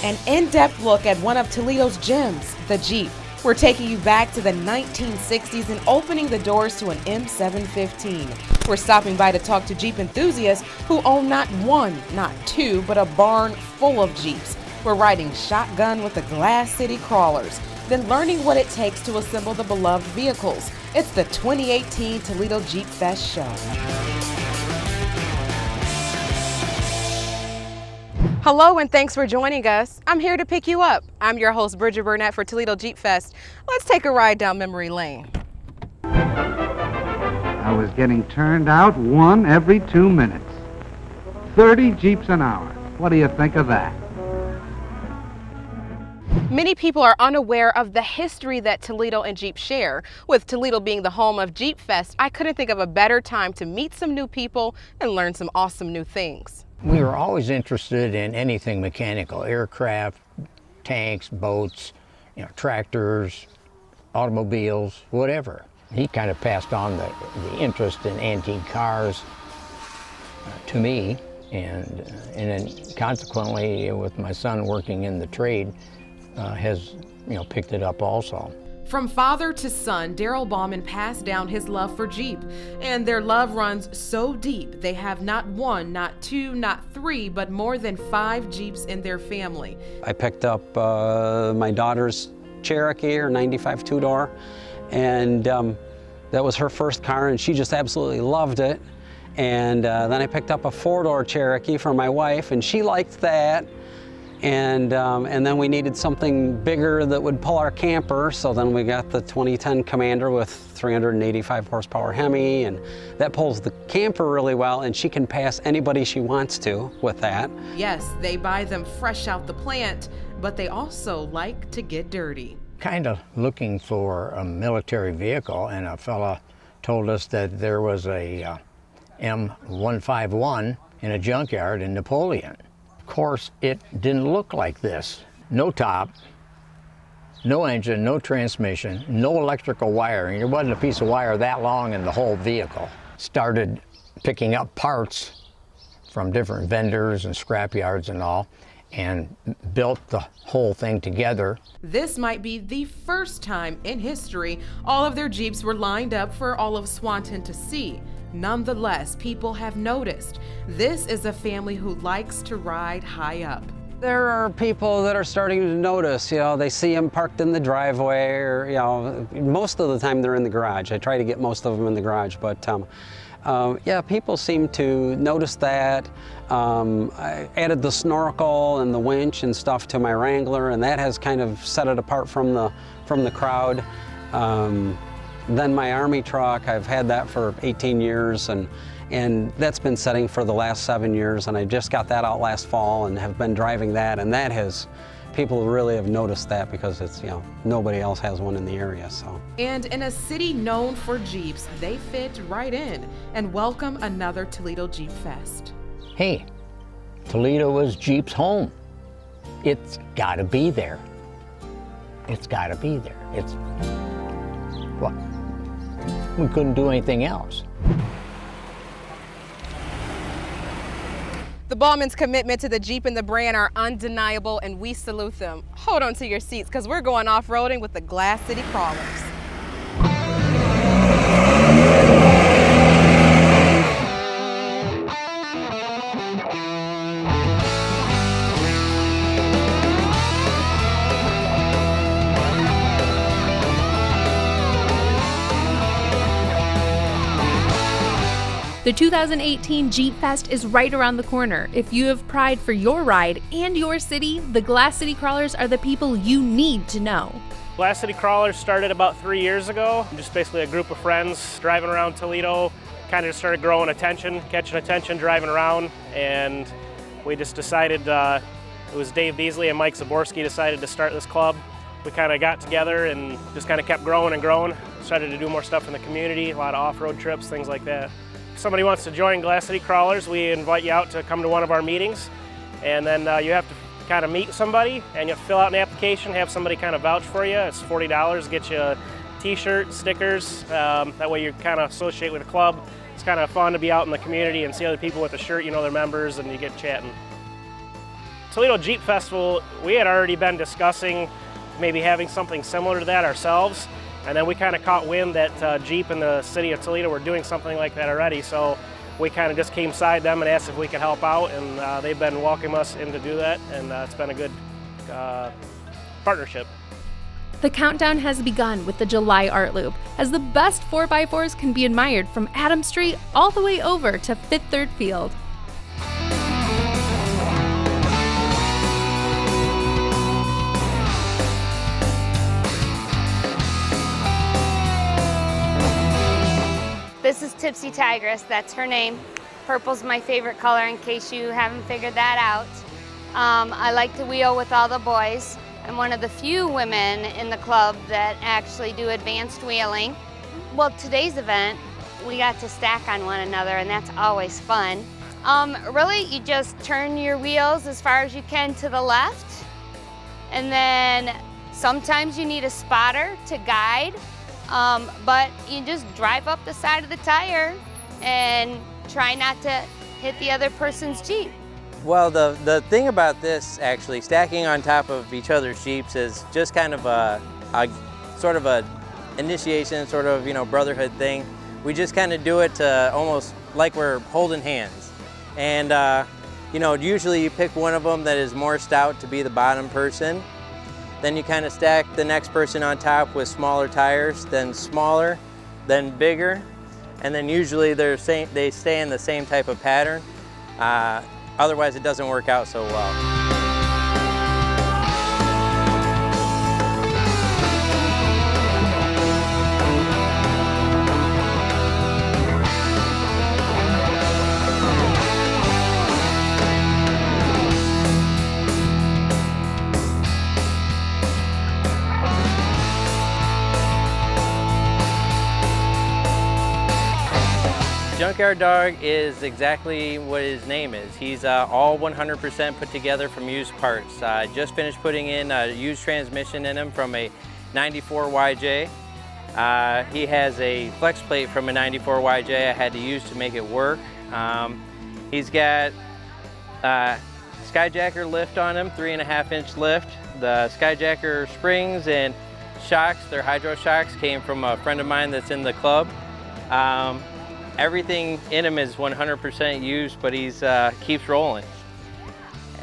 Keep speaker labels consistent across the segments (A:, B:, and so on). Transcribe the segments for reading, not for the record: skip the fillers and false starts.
A: An in-depth look at one of Toledo's gems, the Jeep. We're taking you back to the 1960s and opening the doors to an M715. We're stopping by to talk to Jeep enthusiasts who own not one, not two, but a barn full of Jeeps. We're riding shotgun with the Glass City Crawlers, then learning what it takes to assemble the beloved vehicles. It's the 2018 Toledo Jeepfest show. Hello and thanks for joining us. I'm here to pick you up. I'm your host, Bridget Burnett for Toledo Jeepfest. Let's take a ride down memory lane.
B: I was getting turned out one every 2 minutes. 30 Jeeps an hour. What do you think of that?
A: Many people are unaware of the history that Toledo and Jeep share. With Toledo being the home of Jeepfest, I couldn't think of a better time to meet some new people and learn some awesome new things.
C: We were always interested in anything mechanical, aircraft, tanks, boats, tractors, automobiles, whatever. He kind of passed on the interest in antique cars to me, and then consequently, with my son working in the trade, has picked it up also.
A: From father to son, Daryl Bauman passed down his love for Jeep, and their love runs so deep they have not one, not two, not three, but more than 5 Jeeps in their family.
D: I picked up my daughter's Cherokee, her 95 two-door, and that was her first car, and she just absolutely loved it. And then I picked up a 4-door Cherokee for my wife, and she liked that. And then we needed something bigger that would pull our camper, so then we got the 2010 Commander with 385 horsepower Hemi, and that pulls the camper really well, and she can pass anybody she wants to with that.
A: Yes, they buy them fresh out the plant, but they also like to get dirty.
C: Kind of looking for a military vehicle, and a fella told us that there was a M151 in a junkyard in Napoleon. Of course, it didn't look like this. No top, no engine, no transmission, no electrical wiring. There wasn't a piece of wire that long in the whole vehicle. Started picking up parts from different vendors and scrap yards and all, and built the whole thing together.
A: This might be the first time in history all of their Jeeps were lined up for all of Swanton to see. Nonetheless, people have noticed. This is a family who likes to ride high up.
D: There are people that are starting to notice, they see them parked in the driveway, or, most of the time they're in the garage. I try to get most of them in the garage, but yeah, people seem to notice that. I added the snorkel and the winch and stuff to my Wrangler, and that has kind of set it apart from the crowd. Then my Army truck, I've had that for 18 years, and that's been setting for the last 7 years, and I just got that out last fall and have been driving that, and that has, people really have noticed that because it's, nobody else has one in the area, so.
A: And in a city known for Jeeps, they fit right in and welcome another Toledo Jeep Fest.
C: Hey, Toledo is Jeep's home. It's gotta be there. It's gotta be there. It's, what? We couldn't do anything else.
A: The Bauman's commitment to the Jeep and the brand are undeniable, and we salute them. Hold on to your seats because we're going off-roading with the Glass City Crawlers.
E: The 2018 Jeepfest is right around the corner. If you have pride for your ride and your city, the Glass City Crawlers are the people you need to know.
F: Glass City Crawlers started about 3 years ago. Just basically a group of friends driving around Toledo, kind of just started growing attention, catching attention, driving around, and we just decided, it was Dave Beasley and Mike Zaborski decided to start this club. We kind of got together and just kind of kept growing and growing. Started to do more stuff in the community, a lot of off-road trips, things like that. If somebody wants to join Glass City Crawlers, we invite you out to come to one of our meetings, and then you have to kind of meet somebody, and you fill out an application, have somebody kind of vouch for you. It's $40, get you a t-shirt, stickers, that way you kind of associate with the club. It's kind of fun to be out in the community and see other people with a shirt, you know, they're members, and you get chatting. Toledo Jeep Festival, we had already been discussing maybe having something similar to that ourselves, and then we kind of caught wind that Jeep and the city of Toledo were doing something like that already, so we kind of just came beside them and asked if we could help out, and they've been welcoming us in to do that, and it's been a good partnership.
E: The countdown has begun with the July Art Loop, as the best 4x4s can be admired from Adams Street all the way over to Fifth Third Field.
G: This is Tipsy Tigress, that's her name. Purple's my favorite color in case you haven't figured that out. I like to wheel with all the boys. I'm one of the few women in the club that actually do advanced wheeling. Well, today's event, we got to stack on one another, and that's always fun. Really, you just turn your wheels as far as you can to the left, and then sometimes you need a spotter to guide, but you just drive up the side of the tire and try not to hit the other person's Jeep.
H: Well, the thing about this, actually, stacking on top of each other's Jeeps is just kind of a sort of a initiation, sort of, brotherhood thing. We just kind of do it to almost like we're holding hands. And, usually you pick one of them that is more stout to be the bottom person. Then you kind of stack the next person on top with smaller tires, then smaller, then bigger. And then usually they stay in the same type of pattern. Otherwise, it doesn't work out so well. Junkyard Dog is exactly what his name is. He's all 100% put together from used parts. I just finished putting in a used transmission in him from a 94 YJ. He has a flex plate from a 94 YJ I had to use to make it work. He's got Skyjacker lift on him, 3.5-inch lift. The Skyjacker springs and shocks, their hydro shocks, came from a friend of mine that's in the club. Everything in him is 100% used, but he's keeps rolling.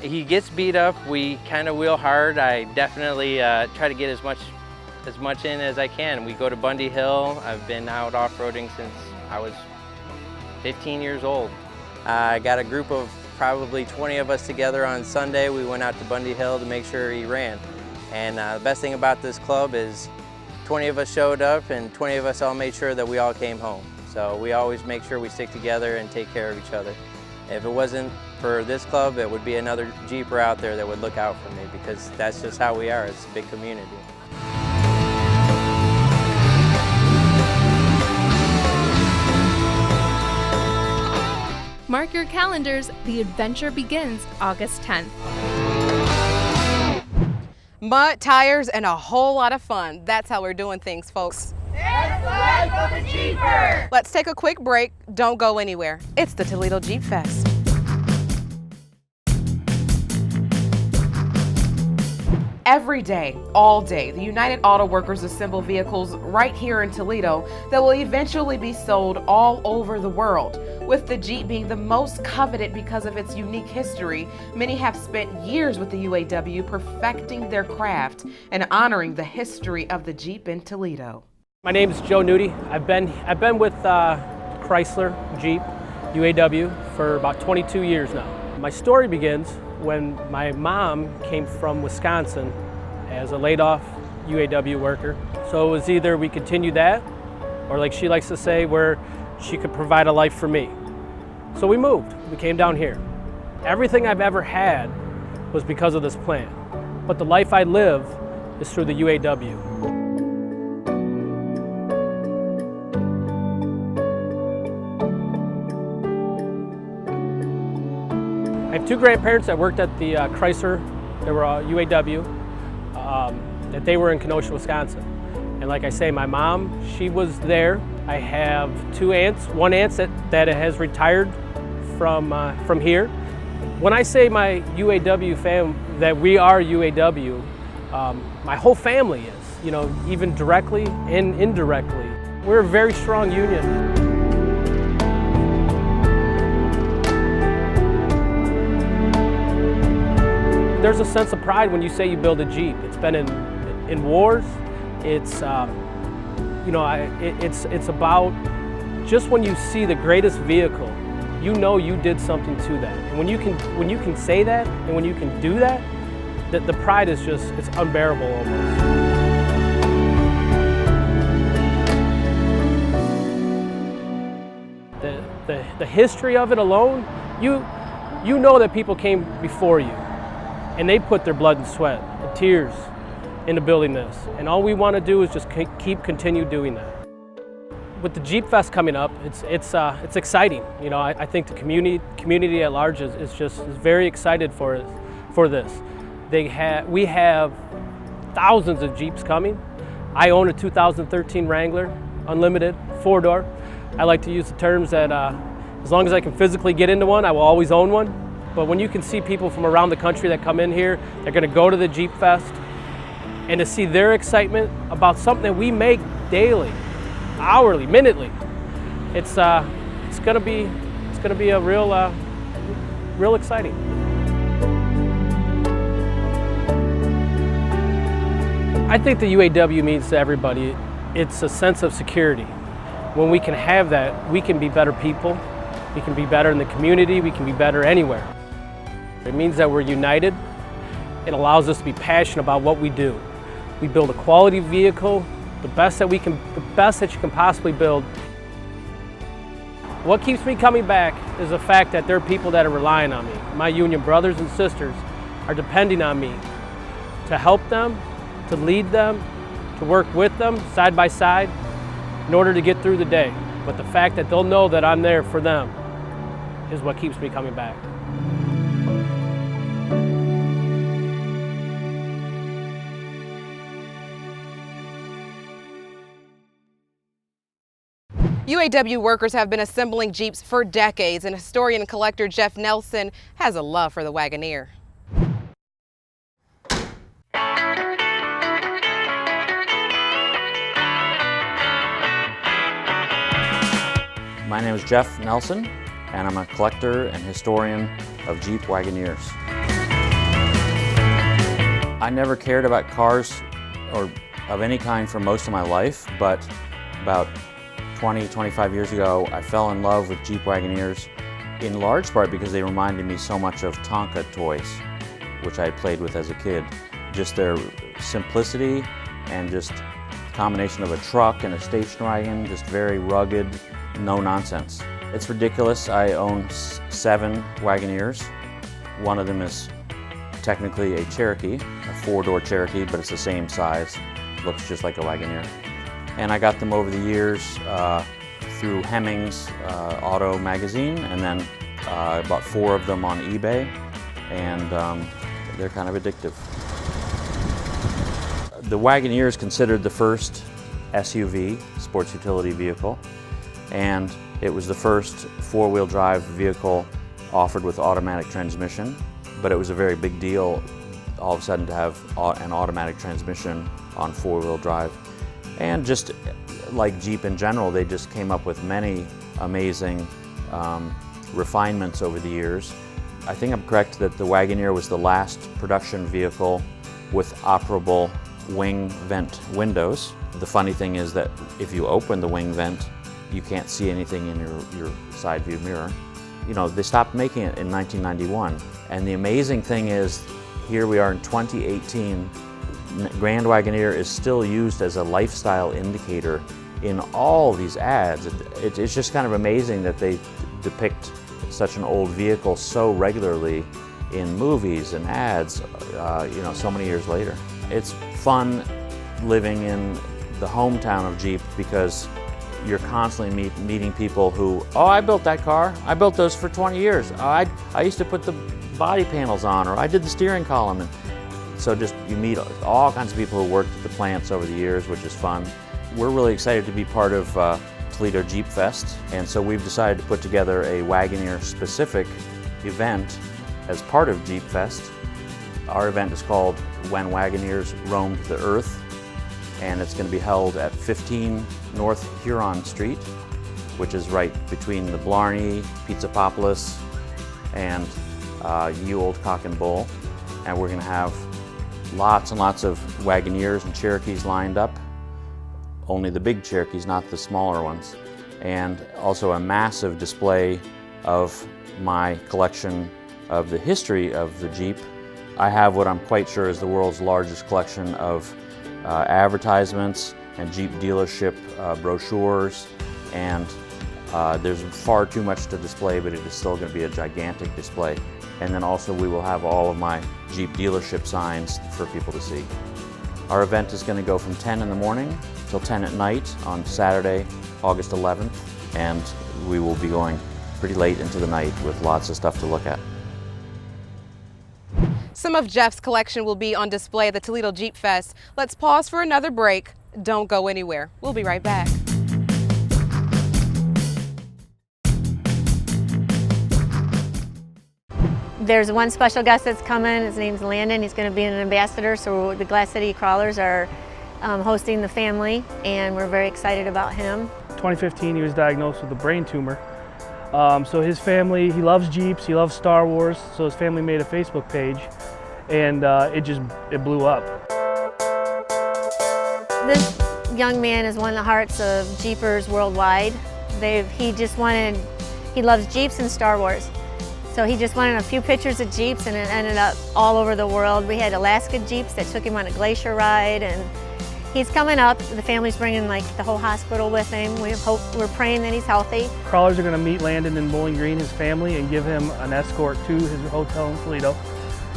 H: He gets beat up. We kind of wheel hard. I definitely try to get as much in as I can. We go to Bundy Hill. I've been out off-roading since I was 15 years old. I got a group of probably 20 of us together on Sunday. We went out to Bundy Hill to make sure he ran. And the best thing about this club is 20 of us showed up and 20 of us all made sure that we all came home. So we always make sure we stick together and take care of each other. If it wasn't for this club, it would be another Jeeper out there that would look out for me, because that's just how we are. It's a big community.
E: Mark your calendars, the adventure begins August 10th.
A: Mud, tires, and a whole lot of fun. That's how we're doing things, folks.
G: That's the life of a Jeeper!
A: Let's take a quick break. Don't go anywhere. It's the Toledo Jeep Fest. Every day, all day, the United Auto Workers assemble vehicles right here in Toledo that will eventually be sold all over the world. With the Jeep being the most coveted because of its unique history, many have spent years with the UAW perfecting their craft and honoring the history of the Jeep in Toledo.
F: My name is Joe Nudie. I've been with Chrysler, Jeep, UAW for about 22 years now. My story begins when my mom came from Wisconsin as a laid-off UAW worker. So it was either we continue that, or like she likes to say, where she could provide a life for me. So we moved. We came down here. Everything I've ever had was because of this plant. But the life I live is through the UAW. I have two grandparents that worked at the Chrysler. They were UAW, that they were in Kenosha, Wisconsin. And like I say, my mom, she was there. I have two aunts. One aunt that has retired from here. When I say my UAW fam, that we are UAW, my whole family is, you know, even directly and indirectly. We're a very strong union. There's a sense of pride when you say you build a Jeep. It's been in wars. It's you know, it's about just when you see the greatest vehicle, you know you did something to that. And when you can say that and when you can do that, the pride is just, it's unbearable almost. The history of it alone, you know that people came before you and they put their blood and sweat and tears into building this. And all we want to do is just continue doing that. With the Jeepfest coming up, it's exciting. You know, I think the community at large is very excited for this. We have thousands of Jeeps coming. I own a 2013 Wrangler, unlimited, 4-door. I like to use the terms that as long as I can physically get into one, I will always own one. But when you can see people from around the country that come in here, they're going to go to the Jeepfest, and to see their excitement about something that we make daily, hourly, minutely, it's going to be a real exciting. I think the UAW means to everybody, it's a sense of security. When we can have that, we can be better people, we can be better in the community, we can be better anywhere. It means that we're united. It allows us to be passionate about what we do. We build a quality vehicle, the best that you can possibly build. What keeps me coming back is the fact that there are people that are relying on me. My union brothers and sisters are depending on me to help them, to lead them, to work with them side by side in order to get through the day. But the fact that they'll know that I'm there for them is what keeps me coming back.
A: UAW workers have been assembling Jeeps for decades, and historian and collector Jeff Nelson has a love for the Wagoneer.
I: My name is Jeff Nelson, and I'm a collector and historian of Jeep Wagoneers. I never cared about cars or of any kind for most of my life, but about 25 years ago, I fell in love with Jeep Wagoneers, in large part because they reminded me so much of Tonka toys, which I played with as a kid. Just their simplicity and just combination of a truck and a station wagon, just very rugged, no nonsense. It's ridiculous. I own 7 Wagoneers. One of them is technically a Cherokee, a 4-door Cherokee, but it's the same size. Looks just like a Wagoneer. And I got them over the years through Hemmings Auto Magazine, and then I bought 4 of them on eBay, and they're kind of addictive. The Wagoneer is considered the first SUV, sports utility vehicle, and it was the first 4-wheel drive vehicle offered with automatic transmission, but it was a very big deal all of a sudden to have an automatic transmission on 4-wheel drive. And just like Jeep in general, they just came up with many amazing refinements over the years. I think I'm correct that the Wagoneer was the last production vehicle with operable wing vent windows. The funny thing is that if you open the wing vent, you can't see anything in your side view mirror. You know, they stopped making it in 1991. And the amazing thing is, here we are in 2018, Grand Wagoneer is still used as a lifestyle indicator in all these ads. It's just kind of amazing that they depict such an old vehicle so regularly in movies and ads, you know, so many years later. It's fun living in the hometown of Jeep because you're constantly meeting people who, oh, I built that car. I built those for 20 years. I used to put the body panels on, or I did the steering column. And so just you meet all kinds of people who worked at the plants over the years, which is fun. We're really excited to be part of Toledo Jeepfest, and so we've decided to put together a Wagoneer specific event as part of Jeepfest. Our event is called When Wagoneers Roamed the Earth, and it's going to be held at 15 North Huron Street, which is right between the Blarney, Pizzapopolis, and Ye Old Cock and Bull. And we're going to have lots and lots of Wagoneers and Cherokees lined up. Only the big Cherokees, not the smaller ones. And also a massive display of my collection of the history of the Jeep. I have what I'm quite sure is the world's largest collection of advertisements and Jeep dealership brochures, and there's far too much to display, but it is still going to be a gigantic display. And then also we will have all of my Jeep dealership signs for people to see. Our event is going to go from 10 in the morning till 10 at night on Saturday, August 11th, and we will be going pretty late into the night with lots of stuff to look at.
A: Some of Jeff's collection will be on display at the Toledo Jeepfest. Let's pause for another break. Don't go anywhere. We'll be right back.
J: There's one special guest that's coming. His name's Landon. He's going to be an ambassador, so the Glass City Crawlers are hosting the family, and we're very excited about him.
K: 2015, he was diagnosed with a brain tumor. So his family, he loves Jeeps, he loves Star Wars, so his family made a Facebook page, and it blew up.
J: This young man is one of the hearts of Jeepers worldwide. He loves Jeeps and Star Wars. So he just wanted a few pictures of Jeeps, and it ended up all over the world. We had Alaska Jeeps that took him on a glacier ride, and he's coming up. The family's bringing like the whole hospital with him. We're praying that he's healthy.
K: Crawlers are going to meet Landon in Bowling Green, his family, and give him an escort to his hotel in Toledo.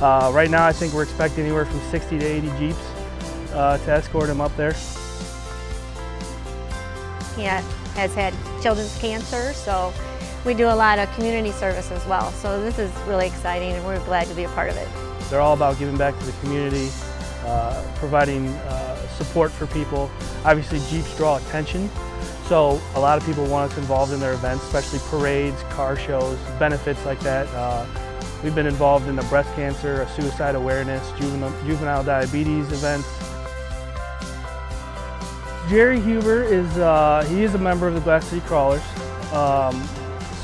K: Right now I think we're expecting anywhere from 60 to 80 Jeeps to escort him up there.
J: He has had children's cancer, so we do a lot of community service as well. So this is really exciting, and we're glad to be a part of it.
K: They're all about giving back to the community, providing support for people. Obviously Jeeps draw attention, so a lot of people want us involved in their events, especially parades, car shows, benefits like that. We've been involved in the breast cancer, suicide awareness, juvenile diabetes events. Jerry Huber he is a member of the Glass City Crawlers.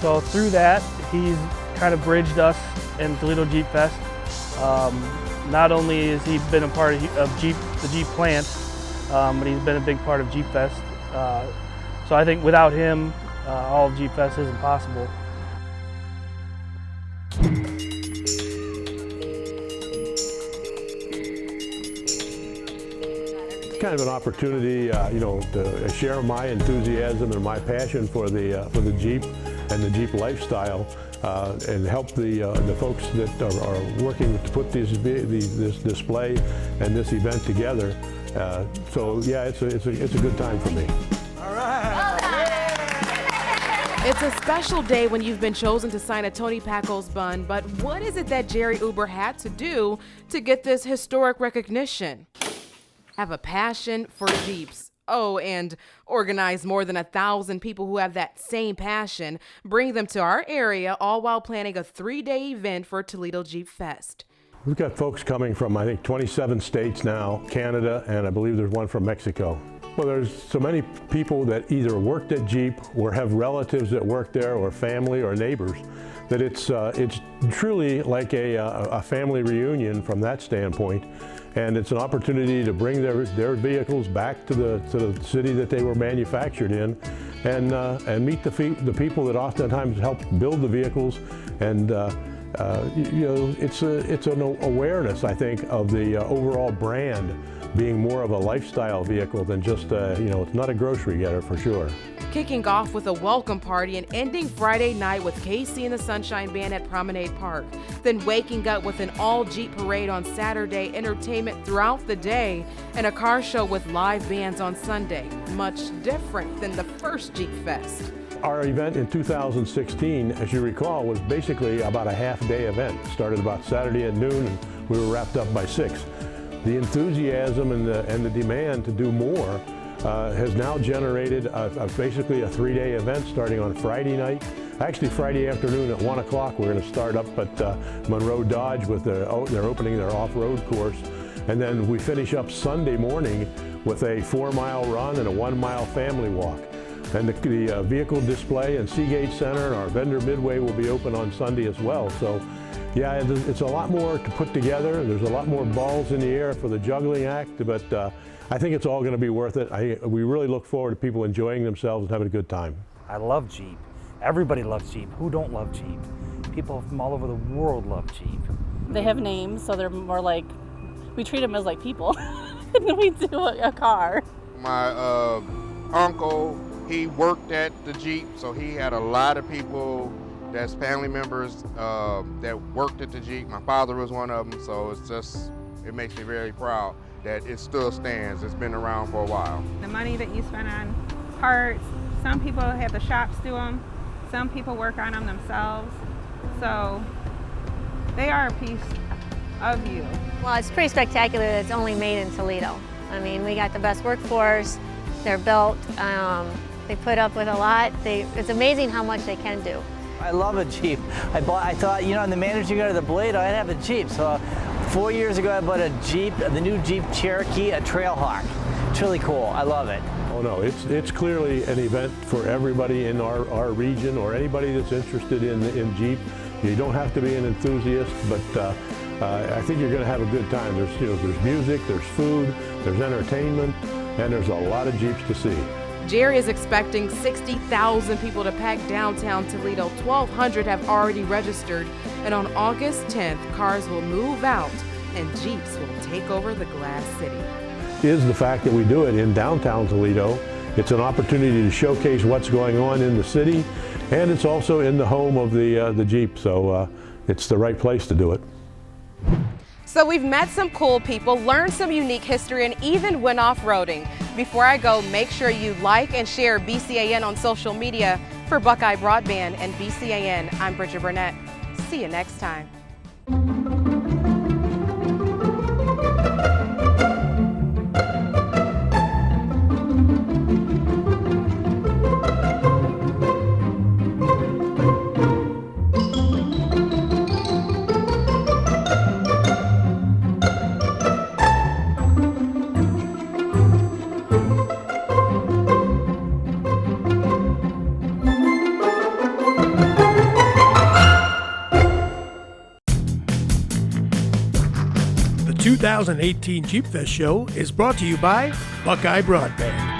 K: So through that, he's kind of bridged us in Toledo Jeepfest. Not only has he been a part of the Jeep plant, but he's been a big part of Jeepfest. So I think without him, all of Jeepfest isn't possible.
L: It's kind of an opportunity, to share my enthusiasm and my passion for the Jeep and the Jeep lifestyle, and help the folks that are working to put this display and this event together. So yeah, it's a good time for me.
A: All right. It's a special day when you've been chosen to sign a Tony Packo's bun, but what is it that Jerry Huber had to do to get this historic recognition? Have a passion for Jeeps. Oh, and organize more than 1,000 people who have that same passion, bring them to our area, all while planning a 3-day event for Toledo Jeepfest.
L: We've got folks coming from, I think, 27 states now, Canada, and I believe there's one from Mexico. Well, there's so many people that either worked at Jeep or have relatives that work there, or family or neighbors, that it's truly like a family reunion from that standpoint. And it's an opportunity to bring their vehicles back to the city that they were manufactured in, and meet the people that oftentimes help build the vehicles. And it's an awareness, I think, of the overall brand being more of a lifestyle vehicle than just it's not a grocery getter for sure.
A: Kicking off with a welcome party and ending Friday night with KC and the Sunshine Band at Promenade Park. Then waking up with an all-Jeep parade on Saturday, entertainment throughout the day, and a car show with live bands on Sunday. Much different than the first Jeepfest.
L: Our event in 2016, as you recall, was basically about a half-day event. It started about Saturday at noon, and we were wrapped up by 6. The enthusiasm and the demand to do more has now generated basically a 3-day event starting on Friday night, Actually, Friday afternoon at 1 o'clock, we're going to start up at Monroe Dodge with they're opening their off-road course. And then we finish up Sunday morning with a 4-mile run and a 1-mile family walk. And the vehicle display and Seagate Center and our vendor midway will be open on Sunday as well. So yeah, it's a lot more to put together. There's a lot more balls in the air for the juggling act, but I think it's all going to be worth it. We really look forward to people enjoying themselves and having a good time.
M: I love Jeep. Everybody loves Jeep. Who don't love Jeep? People from all over the world love Jeep.
N: They have names, so they're more like, we treat them as like people than we do a car.
O: My uncle, he worked at the Jeep, so he had a lot of people that's family members that worked at the Jeep. My father was one of them, so it makes me very proud that it still stands. It's been around for a while.
P: The money that you spend on parts, some people have the shops do them, some people work on them themselves, so they are a piece of you.
J: Well, it's pretty spectacular that it's only made in Toledo. I mean, we got the best workforce, they're built, they put up with a lot. It's amazing how much they can do.
M: I love a Jeep. I thought, you know, I'm the manager of the Toledo, I'd have a Jeep. So 4 years ago, I bought a Jeep, the new Jeep Cherokee, a Trailhawk. It's really cool. I love it.
L: Oh no, it's clearly an event for everybody in our region or anybody that's interested in Jeep. You don't have to be an enthusiast, but I think you're going to have a good time. There's music, there's food, there's entertainment, and there's a lot of Jeeps to see.
A: Jerry is expecting 60,000 people to pack downtown Toledo. 1,200 have already registered, and on August 10th, cars will move out and Jeeps will take over the Glass City.
L: Is the fact that we do it in downtown Toledo. It's an opportunity to showcase what's going on in the city, and it's also in the home of the Jeep, so it's the right place to do it.
A: So we've met some cool people, learned some unique history, and even went off-roading. Before I go, make sure you like and share BCAN on social media. For Buckeye Broadband and BCAN, I'm Bridget Burnett. See you next time.
Q: The 2018 Jeepfest show is brought to you by Buckeye Broadband.